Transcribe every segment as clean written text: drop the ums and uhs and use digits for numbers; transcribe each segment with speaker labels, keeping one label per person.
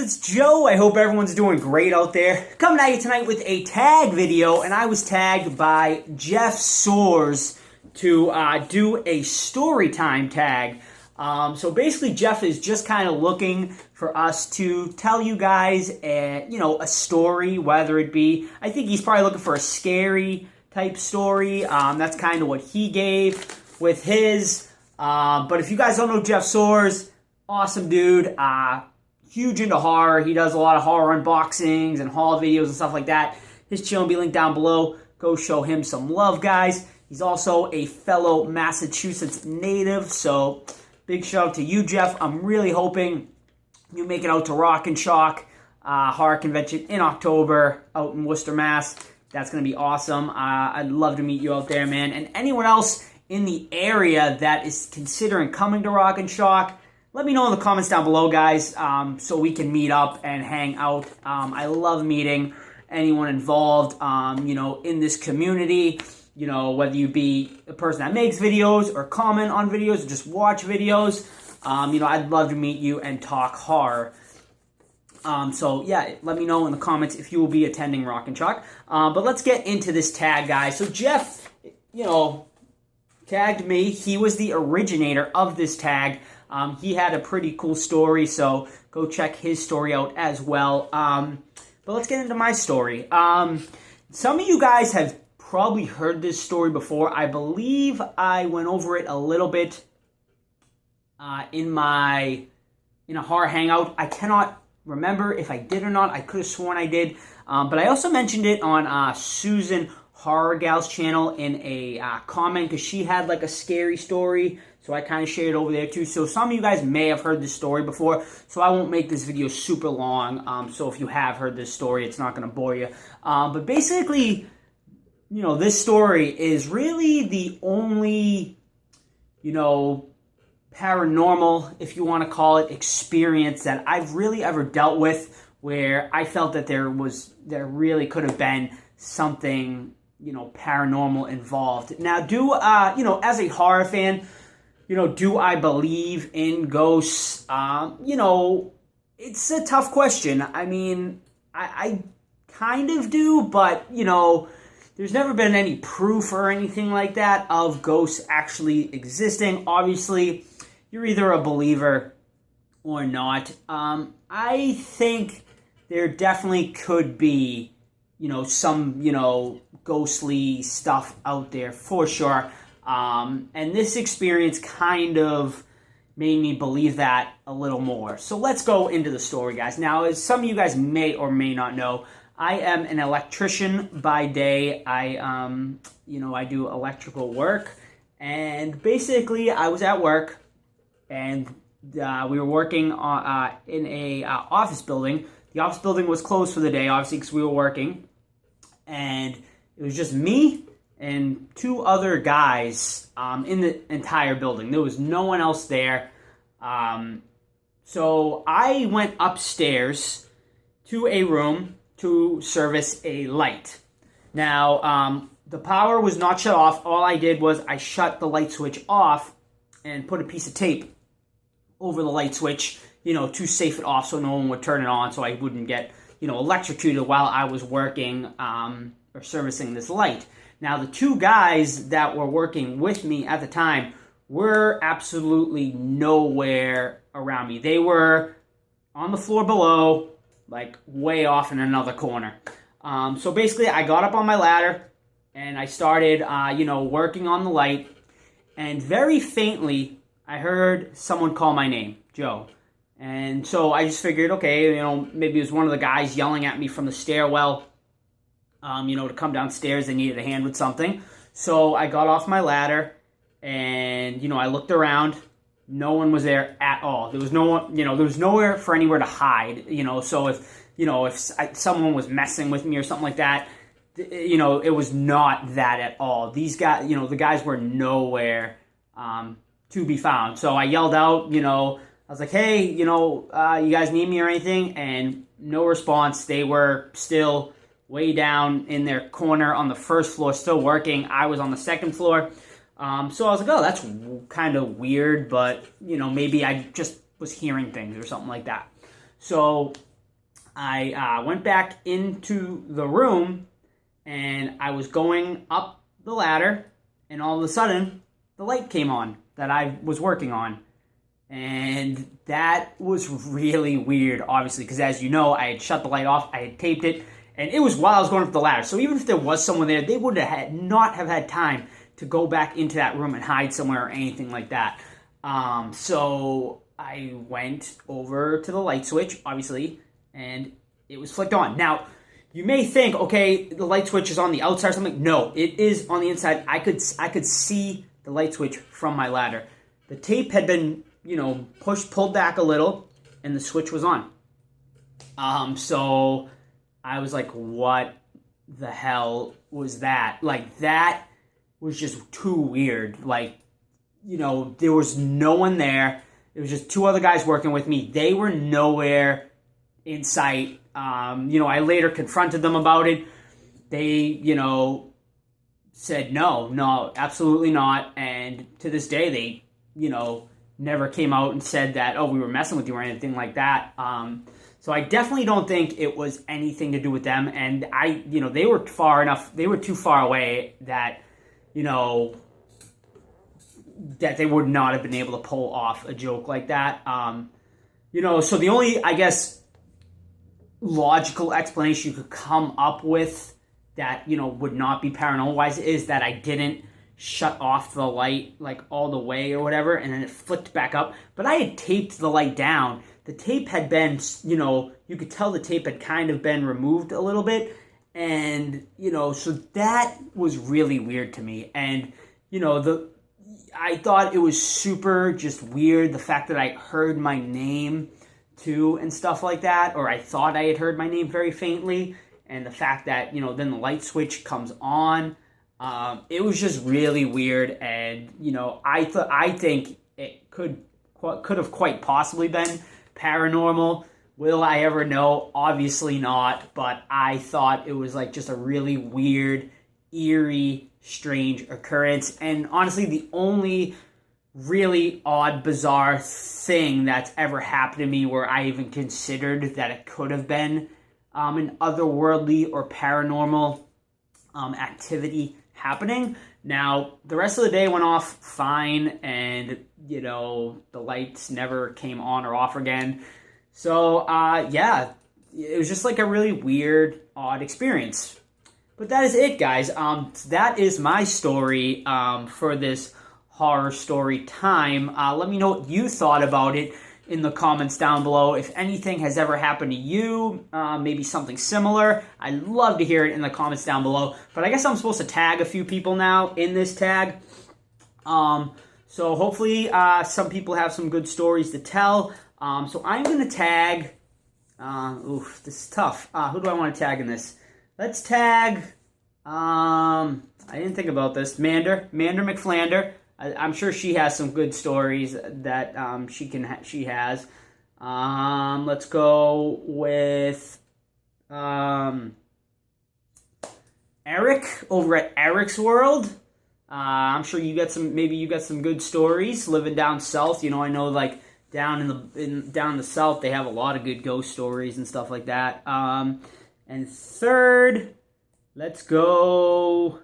Speaker 1: it's Joe. I hope everyone's doing great out there. Coming at you tonight with a tag video, and I was tagged by Jeff Soares to do a story time tag. So basically, Jeff is just kind of looking for us to tell you guys, a story, whether it be, I think he's probably looking for a scary type story. That's kind of what he gave with his. But if you guys don't know Jeff Soares, awesome dude. Huge into horror. He does a lot of horror unboxings and haul videos and stuff like that. His channel will be linked down below. Go show him some love, guys. He's also a fellow Massachusetts native, so big shout out to you, Jeff. I'm really hoping you make it out to Rock and Shock Horror Convention in October out in Worcester, Mass. That's going to be awesome. I'd love to meet you out there, man. And anyone else in the area that is considering coming to Rock and Shock, let me know in the comments down below, guys, so we can meet up and hang out. I love meeting anyone involved, in this community. Whether you be a person that makes videos or comment on videos or just watch videos, I'd love to meet you and talk horror. Let me know in the comments if you will be attending Rock and Shock. But let's get into this tag, guys. So Jeff, tagged me. He was the originator of this tag. He had a pretty cool story, so go check his story out as well. But let's get into my story. Some of you guys have probably heard this story before. I believe I went over it a little bit in a horror hangout. I cannot remember if I did or not. I could have sworn I did. But I also mentioned it on Susan Horror Gal's channel in a comment because she had like a scary story. So I kind of shared it over there too. So some of you guys may have heard this story before. So I won't make this video super long. So if you have heard this story, it's not going to bore you. But basically, this story is really the only, paranormal, if you want to call it, experience that I've really ever dealt with where I felt that there really could have been something, paranormal involved. Now, as a horror fan, do I believe in ghosts? It's a tough question. I mean, I kind of do, but, there's never been any proof or anything like that of ghosts actually existing. Obviously, you're either a believer or not. I think there definitely could be, some, ghostly stuff out there for sure. And this experience kind of made me believe that a little more. So let's go into the story, guys. Now, as some of you guys may or may not know, I am an electrician by day. I do electrical work. And basically, I was at work, and we were working in a office building. The office building was closed for the day, obviously, because we were working. And it was just me and two other guys in the entire building. There was no one else there. So I went upstairs to a room to service a light. Now, the power was not shut off. All I did was I shut the light switch off and put a piece of tape over the light switch, to safe it off so no one would turn it on so I wouldn't get, electrocuted while I was working or servicing this light. Now, the two guys that were working with me at the time were absolutely nowhere around me. They were on the floor below, like way off in another corner. So basically, I got up on my ladder and I started, working on the light. And very faintly, I heard someone call my name, Joe. And so I just figured, okay, maybe it was one of the guys yelling at me from the stairwell, to come downstairs. They needed a hand with something. So I got off my ladder and, I looked around. No one was there at all. There was no one, there was nowhere for anywhere to hide, so if someone was messing with me or something like that, it was not that at all. These guys, the guys were nowhere to be found. So I yelled out, I was like, hey, you guys need me or anything? And no response. They were still way down in their corner on the first floor, still working. I was on the second floor. So I was like, oh, that's kind of weird, but, maybe I just was hearing things or something like that. So I went back into the room, and I was going up the ladder, and all of a sudden, the light came on that I was working on. And that was really weird, obviously, because as you know, I had shut the light off, I had taped it, and it was while I was going up the ladder. So even if there was someone there, they would have not have had time to go back into that room and hide somewhere or anything like that. So I went over to the light switch, obviously, and it was flicked on. Now, you may think, okay, the light switch is on the outside or something. No, it is on the inside. I could see the light switch from my ladder. The tape had been, pulled back a little, and the switch was on. So I was like, what the hell was that? Like, that was just too weird. Like, there was no one there. It was just two other guys working with me. They were nowhere in sight. I later confronted them about it. They, said no, absolutely not. And to this day, they, never came out and said that, oh, we were messing with you or anything like that. So I definitely don't think it was anything to do with them. And they were too far away that, that they would not have been able to pull off a joke like that. So the only, I guess, logical explanation you could come up with that, would not be paranormal-wise is that I didn't shut off the light, like, all the way or whatever, and then it flicked back up. But I had taped the light down. The tape had been, you could tell the tape had kind of been removed a little bit. And, so that was really weird to me. And, I thought it was super just weird, the fact that I heard my name too and stuff like that, or I thought I had heard my name very faintly, and the fact that, then the light switch comes on. It was just really weird, and, I think it could have quite possibly been paranormal. Will I ever know? Obviously not, but I thought it was like just a really weird, eerie, strange occurrence. And honestly, the only really odd, bizarre thing that's ever happened to me where I even considered that it could have been an otherworldly or paranormal activity happening. Now, the rest of the day went off fine, and, the lights never came on or off again. So, it was just like a really weird, odd experience. But that is it, guys. That is my story for this horror story time. Let me know what you thought about it in the comments down below. If anything has ever happened to you, maybe something similar, I'd love to hear it in the comments down below. But I guess I'm supposed to tag a few people now in this tag. So hopefully some people have some good stories to tell. So I'm going to tag... this is tough. Who do I want to tag in this? Let's tag... I didn't think about this. Mander McFlander. I'm sure she has some good stories that she has. Let's go with Eric over at Eric's World. I'm sure you got some good stories living down south. I know like down in the south they have a lot of good ghost stories and stuff like that. And third, let's go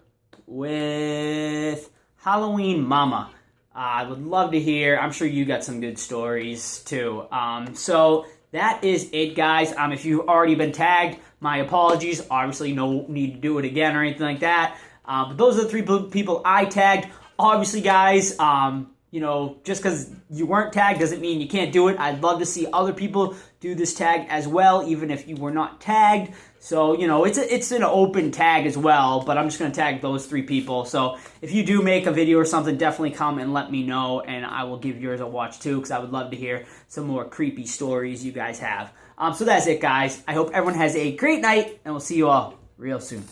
Speaker 1: with Halloween Mama. I would love to hear. I'm sure you got some good stories too. So that is it, guys. If you've already been tagged, my apologies. Obviously, no need to do it again or anything like that. But those are the 3 people I tagged. Obviously, guys, just because you weren't tagged doesn't mean you can't do it. I'd love to see other people do this tag as well, even if you were not tagged. So, it's an open tag as well, but I'm just going to tag those 3 people. So if you do make a video or something, definitely come and let me know, and I will give yours a watch too, because I would love to hear some more creepy stories you guys have. So that's it, guys. I hope everyone has a great night, and we'll see you all real soon.